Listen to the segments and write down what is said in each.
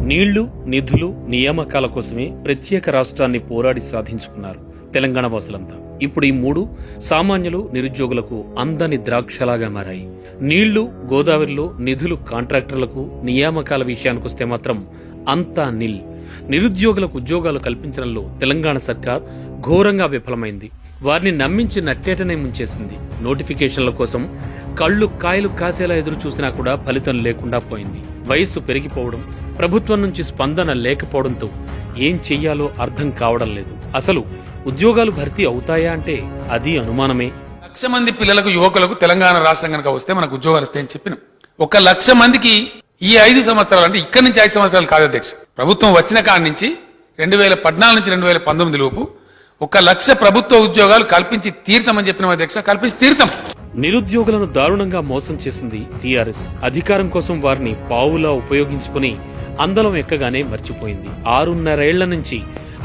నీళ్లు, నిధులు, నియామకాల కోసమే ప్రత్యేక రాష్ట్రాన్ని పోరాడి సాధించుకున్నారు తెలంగాణ వాసులంతా. ఇప్పుడు ఈ మూడు సామాన్యులు, నిరుద్యోగులకు అందని ద్రాక్షలాగా మారాయి. నీళ్లు గోదావరిలో, నిధులు కాంట్రాక్టర్లకు, నియామకాల విషయానికొస్తే మాత్రం అంతా నిల్. నిరుద్యోగులకు ఉద్యోగాలు కల్పించడంలో తెలంగాణ సర్కార్ ఘోరంగా విఫలమైంది. వారిని నమ్మించి నట్టేటనే ముంచేసింది. నోటిఫికేషన్ల కోసం కళ్ళు కాయలు కాసేలా ఎదురు చూసినా కూడా ఫలితం లేకుండా పోయింది. వయస్సు పెరిగిపోవడం, ప్రభుత్వం నుంచి స్పందన లేకపోవడంతో ఏం చెయ్యాలో అర్థం కావడం లేదు. అసలు ఉద్యోగాలు భర్తీ అవుతాయా అంటే అది అనుమానమే. 1,00,000 మంది పిల్లలకు, యువకులకు తెలంగాణ రాష్ట్రం కనుక వస్తే మనకు ఉద్యోగాలు వస్తాయని చెప్పినాం. 1,00,000 మందికి ఈ 5 సంవత్సరాలు, అంటే ఇక్కడి నుంచి 5 సంవత్సరాలు కాదు అధ్యక్ష, ప్రభుత్వం వచ్చిన కాడి నుంచి 2014 నుంచి 2019 లోపు 1,00,000 ప్రభుత్వ ఉద్యోగాలు కల్పించి తీర్థమని చెప్పిన అధ్యక్ష, కల్పించి తీర్థం. నిరుద్యోగులను దారుణంగా మోసం చేసింది టీఆర్ఎస్. అధికారం కోసం వారిని పావులా ఉపయోగించుకుని అందలం ఎక్కగానే మర్చిపోయింది. 6.5 ఏళ్ల నుంచి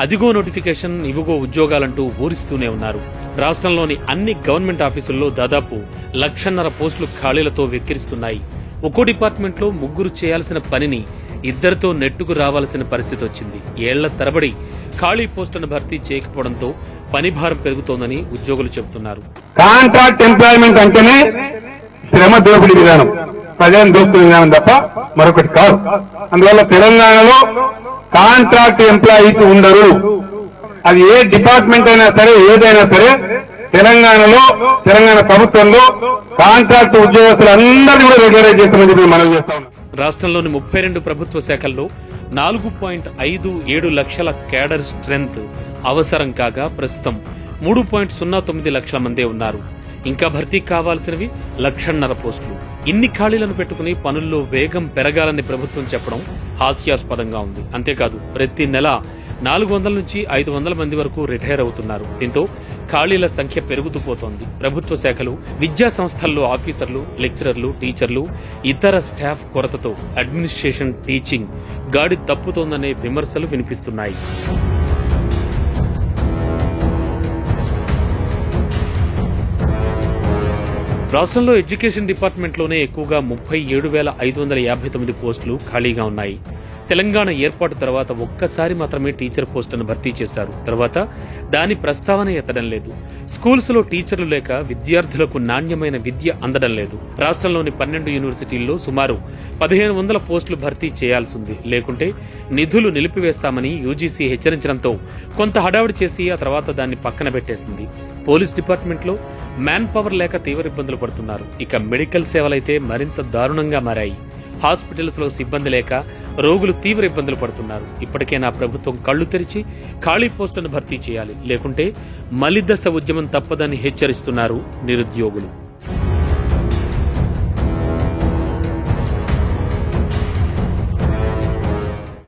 అదిగో నోటిఫికేషన్, ఇవిగో ఉద్యోగాలంటూ ఊరిస్తూనే ఉన్నారు. రాష్ట్రంలోని అన్ని గవర్నమెంట్ ఆఫీసుల్లో దాదాపు 1,50,000 పోస్టులు ఖాళీలతో వెక్కిరిస్తున్నాయి. ఒక్కో డిపార్ట్మెంట్లో 3 చేయాల్సిన పనిని 2తో నెట్టుకు రావాల్సిన పరిస్థితి వచ్చింది. ఏళ్ల తరబడి ఖాళీ పోస్టులను భర్తీ చేయకపోవడంతో పనిభారం పెరుగుతోందని ఉద్యోగులు చెబుతున్నారు. కాంట్రాక్ట్ ఎంప్లాయ్మెంట్ అంటేనే శ్రమ దోపిడీ విధానం, ప్రజలను దోపిడీ విధానం తప్ప మరొకటి కాదు. అందువల్ల తెలంగాణలో కాంట్రాక్ట్ ఎంప్లాయీస్ ఉండరు. అది ఏ డిపార్ట్మెంట్ అయినా సరే, ఏదైనా సరే, తెలంగాణలో, తెలంగాణ ప్రభుత్వంలో కాంట్రాక్ట్ ఉద్యోగస్తులందరినీ కూడా రెగ్యులరైజ్ చేస్తామని చెప్పి మనం చేస్తా ఉన్నాం. రాష్ట్రంలోని 32 ప్రభుత్వ శాఖల్లో 4.57 లక్షల క్యాడర్ స్ట్రెంత్ అవసరం కాగా ప్రస్తుతం 3.09 లక్షల మందే ఉన్నారు. ఇంకా భర్తీ కావాల్సినవి 1,50,000 పోస్టులు. ఇన్ని ఖాళీలను పెట్టుకుని పనుల్లో వేగం పెరగాలని ప్రభుత్వం చెప్పడం హాస్యాస్పదంగా ఉంది. అంతేకాదు ప్రతి నెల 400 నుంచి 500 మంది వరకు రిటైర్ అవుతున్నారు. దీంతో ఖాళీల సంఖ్య పెరుగుతూ పోతోంది. ప్రభుత్వ శాఖలు, విద్యా సంస్థల్లో ఆఫీసర్లు, లెక్చరర్లు, టీచర్లు, ఇతర స్టాఫ్ కొరతతో అడ్మినిస్ట్రేషన్, టీచింగ్ గాడి తప్పుతోందనే విమర్శలు వినిపిస్తున్నాయి. రాష్ట్రంలో ఎడ్యుకేషన్ డిపార్ట్మెంట్లోనే ఎక్కువగా 37,559 పోస్టులు ఖాళీగా ఉన్నాయి. తెలంగాణ ఏర్పాటు తర్వాత ఒక్కసారి మాత్రమే టీచర్ పోస్టులను భర్తీ చేశారు. తర్వాత దాని ప్రస్తావన ఎత్తడం లేదు. స్కూల్స్ లో టీచర్లు లేక విద్యార్థులకు నాణ్యమైన విద్య అందడం లేదు. రాష్ట్రంలోని 12 యూనివర్సిటీల్లో సుమారు 1,500 పోస్టులు భర్తీ చేయాల్సింది. లేకుంటే నిధులు నిలిపివేస్తామని యూజీసీ హెచ్చరించడంతో కొంత హడావిడి చేసి ఆ తర్వాత దాన్ని పక్కన పెట్టేసింది. పోలీస్ డిపార్ట్మెంట్ లో మ్యాన్ పవర్ లేక తీవ్ర ఇబ్బందులు పడుతున్నారు. ఇక మెడికల్ సేవలైతే మరింత దారుణంగా మారాయి. హాస్పిటల్స్ లో సిబ్బంది లేక రోగులు తీవ్ర ఇబ్బందులు పడుతున్నారు. ఇప్పటికైనా ప్రభుత్వం కళ్లు తెరిచి ఖాళీ పోస్టులను భర్తీ చేయాలి. లేకుంటే మలిదశ ఉద్యమం తప్పదని హెచ్చరిస్తున్నారు నిరుద్యోగులు.